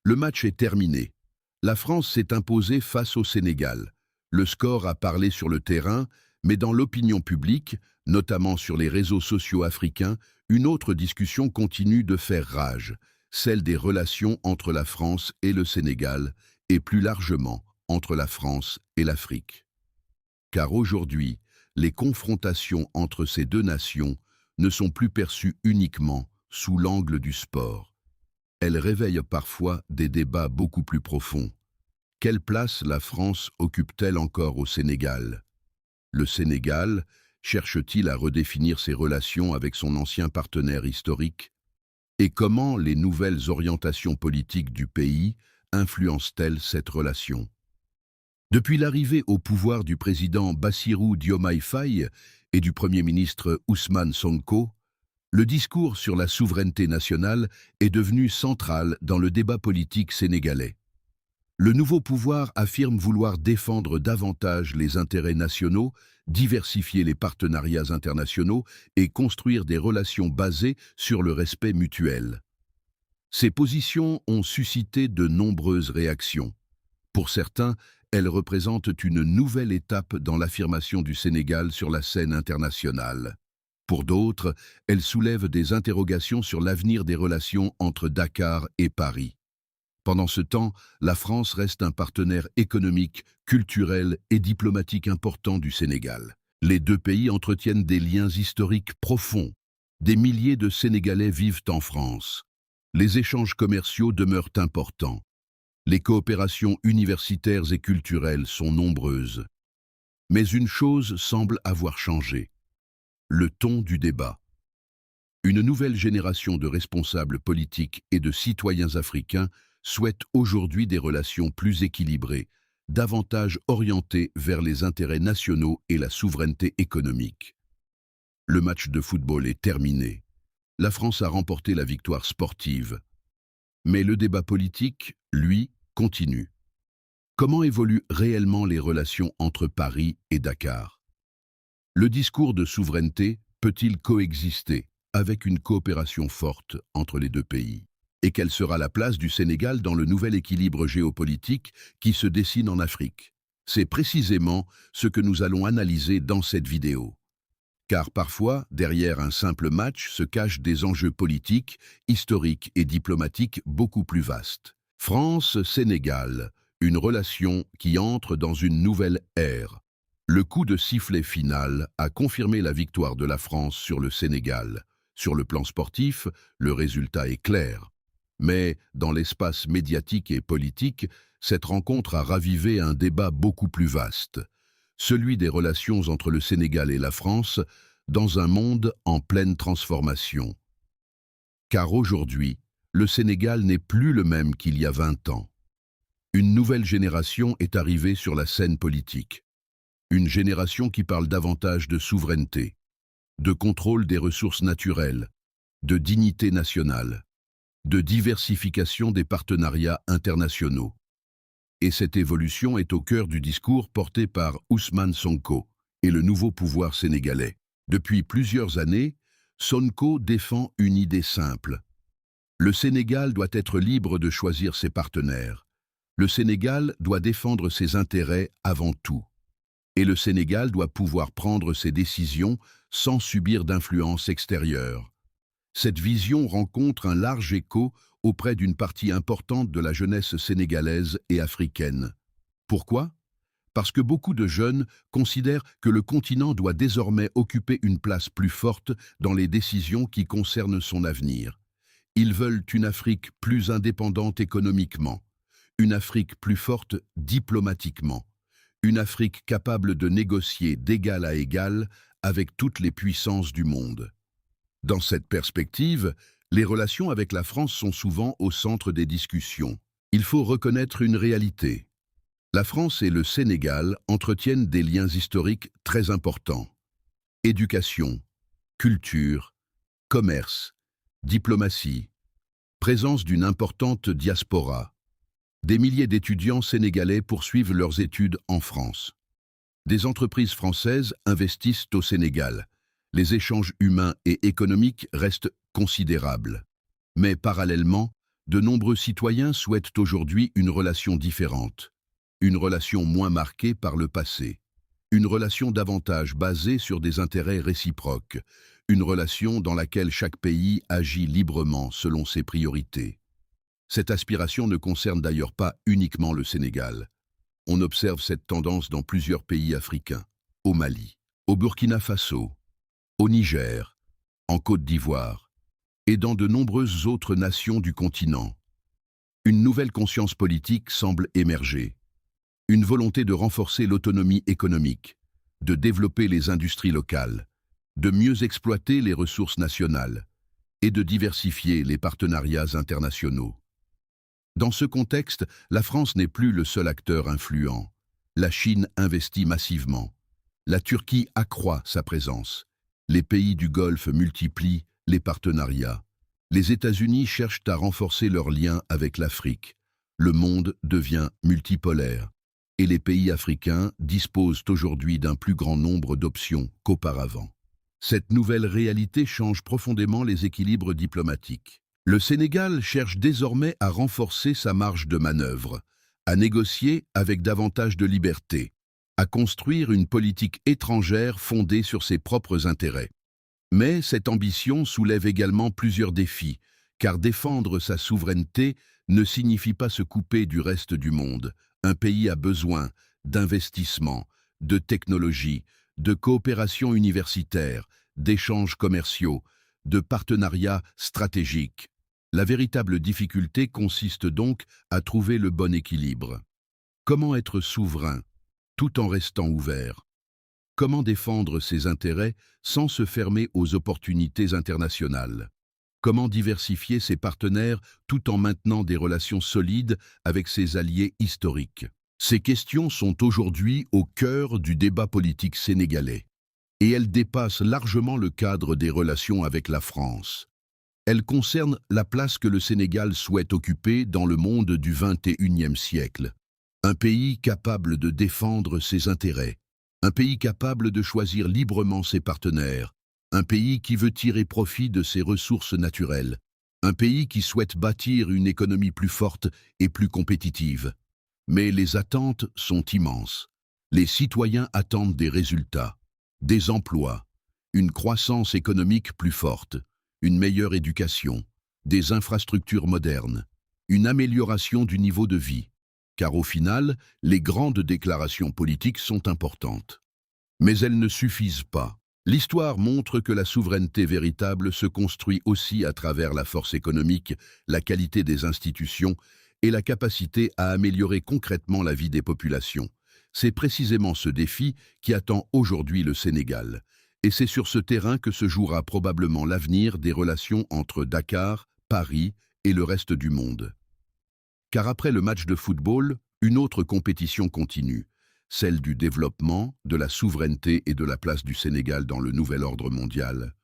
Le match est terminé. La France s'est imposée face au Sénégal. Le score a parlé sur le terrain, mais dans l'opinion publique, notamment sur les réseaux sociaux africains, une autre discussion continue de faire rage, celle des relations entre la France et le Sénégal, et plus largement entre la France et l'Afrique. Car aujourd'hui, les confrontations entre ces deux nations ne sont plus perçues uniquement sous l'angle du sport. Elles réveillent parfois des débats beaucoup plus profonds. Quelle place la France occupe-t-elle encore au Sénégal? Le Sénégal cherche-t-il à redéfinir ses relations avec son ancien partenaire historique? Et comment les nouvelles orientations politiques du pays influencent-elles cette relation? Depuis l'arrivée au pouvoir du président Bassirou Diomaye Faye et du Premier ministre Ousmane Sonko, le discours sur la souveraineté nationale est devenu central dans le débat politique sénégalais. Le nouveau pouvoir affirme vouloir défendre davantage les intérêts nationaux, diversifier les partenariats internationaux et construire des relations basées sur le respect mutuel. Ces positions ont suscité de nombreuses réactions. Pour certains, elles représentent une nouvelle étape dans l'affirmation du Sénégal sur la scène internationale. Pour d'autres, elles soulèvent des interrogations sur l'avenir des relations entre Dakar et Paris. Pendant ce temps, la France reste un partenaire économique, culturel et diplomatique important du Sénégal. Les deux pays entretiennent des liens historiques profonds. Des milliers de Sénégalais vivent en France. Les échanges commerciaux demeurent importants. Les coopérations universitaires et culturelles sont nombreuses. Mais une chose semble avoir changé: le ton du débat. Une nouvelle génération de responsables politiques et de citoyens africains souhaite aujourd'hui des relations plus équilibrées, davantage orientées vers les intérêts nationaux et la souveraineté économique. Le match de football est terminé. La France a remporté la victoire sportive. Mais le débat politique, lui, continue. Comment évoluent réellement les relations entre Paris et Dakar? Le discours de souveraineté peut-il coexister avec une coopération forte entre les deux pays? Et quelle sera la place du Sénégal dans le nouvel équilibre géopolitique qui se dessine en Afrique? C'est précisément ce que nous allons analyser dans cette vidéo. Car parfois, derrière un simple match se cachent des enjeux politiques, historiques et diplomatiques beaucoup plus vastes. France-Sénégal, une relation qui entre dans une nouvelle ère. Le coup de sifflet final a confirmé la victoire de la France sur le Sénégal. Sur le plan sportif, le résultat est clair. Mais dans l'espace médiatique et politique, cette rencontre a ravivé un débat beaucoup plus vaste, celui des relations entre le Sénégal et la France dans un monde en pleine transformation. Car aujourd'hui, le Sénégal n'est plus le même qu'il y a 20 ans. Une nouvelle génération est arrivée sur la scène politique. Une génération qui parle davantage de souveraineté, de contrôle des ressources naturelles, de dignité nationale, de diversification des partenariats internationaux. Et cette évolution est au cœur du discours porté par Ousmane Sonko et le nouveau pouvoir sénégalais. Depuis plusieurs années, Sonko défend une idée simple. Le Sénégal doit être libre de choisir ses partenaires. Le Sénégal doit défendre ses intérêts avant tout. Et le Sénégal doit pouvoir prendre ses décisions sans subir d'influence extérieure. Cette vision rencontre un large écho auprès d'une partie importante de la jeunesse sénégalaise et africaine. Pourquoi? Parce que beaucoup de jeunes considèrent que le continent doit désormais occuper une place plus forte dans les décisions qui concernent son avenir. Ils veulent une Afrique plus indépendante économiquement, une Afrique plus forte diplomatiquement, une Afrique capable de négocier d'égal à égal avec toutes les puissances du monde. Dans cette perspective, les relations avec la France sont souvent au centre des discussions. Il faut reconnaître une réalité. La France et le Sénégal entretiennent des liens historiques très importants. Éducation, culture, commerce, diplomatie, présence d'une importante diaspora. Des milliers d'étudiants sénégalais poursuivent leurs études en France. Des entreprises françaises investissent au Sénégal. Les échanges humains et économiques restent considérables. Mais parallèlement, de nombreux citoyens souhaitent aujourd'hui une relation différente, une relation moins marquée par le passé, une relation davantage basée sur des intérêts réciproques, une relation dans laquelle chaque pays agit librement selon ses priorités. Cette aspiration ne concerne d'ailleurs pas uniquement le Sénégal. On observe cette tendance dans plusieurs pays africains, au Mali, au Burkina Faso, au Niger, en Côte d'Ivoire et dans de nombreuses autres nations du continent. Une nouvelle conscience politique semble émerger. Une volonté de renforcer l'autonomie économique, de développer les industries locales, de mieux exploiter les ressources nationales et de diversifier les partenariats internationaux. Dans ce contexte, la France n'est plus le seul acteur influent. La Chine investit massivement. La Turquie accroît sa présence. Les pays du Golfe multiplient les partenariats. Les États-Unis cherchent à renforcer leurs liens avec l'Afrique. Le monde devient multipolaire. Et les pays africains disposent aujourd'hui d'un plus grand nombre d'options qu'auparavant. Cette nouvelle réalité change profondément les équilibres diplomatiques. Le Sénégal cherche désormais à renforcer sa marge de manœuvre, à négocier avec davantage de liberté, à construire une politique étrangère fondée sur ses propres intérêts. Mais cette ambition soulève également plusieurs défis, car défendre sa souveraineté ne signifie pas se couper du reste du monde. Un pays a besoin d'investissements, de technologies, de coopération universitaire, d'échanges commerciaux, de partenariats stratégiques. La véritable difficulté consiste donc à trouver le bon équilibre. Comment être souverain, tout en restant ouvert? Comment défendre ses intérêts sans se fermer aux opportunités internationales? Comment diversifier ses partenaires tout en maintenant des relations solides avec ses alliés historiques? Ces questions sont aujourd'hui au cœur du débat politique sénégalais, et elles dépassent largement le cadre des relations avec la France. Elles concernent la place que le Sénégal souhaite occuper dans le monde du XXIe siècle. Un pays capable de défendre ses intérêts, un pays capable de choisir librement ses partenaires, un pays qui veut tirer profit de ses ressources naturelles, un pays qui souhaite bâtir une économie plus forte et plus compétitive. Mais les attentes sont immenses. Les citoyens attendent des résultats, des emplois, une croissance économique plus forte, une meilleure éducation, des infrastructures modernes, une amélioration du niveau de vie. Car au final, les grandes déclarations politiques sont importantes. Mais elles ne suffisent pas. L'histoire montre que la souveraineté véritable se construit aussi à travers la force économique, la qualité des institutions et la capacité à améliorer concrètement la vie des populations. C'est précisément ce défi qui attend aujourd'hui le Sénégal. Et c'est sur ce terrain que se jouera probablement l'avenir des relations entre Dakar, Paris et le reste du monde. Car après le match de football, une autre compétition continue, celle du développement, de la souveraineté et de la place du Sénégal dans le nouvel ordre mondial.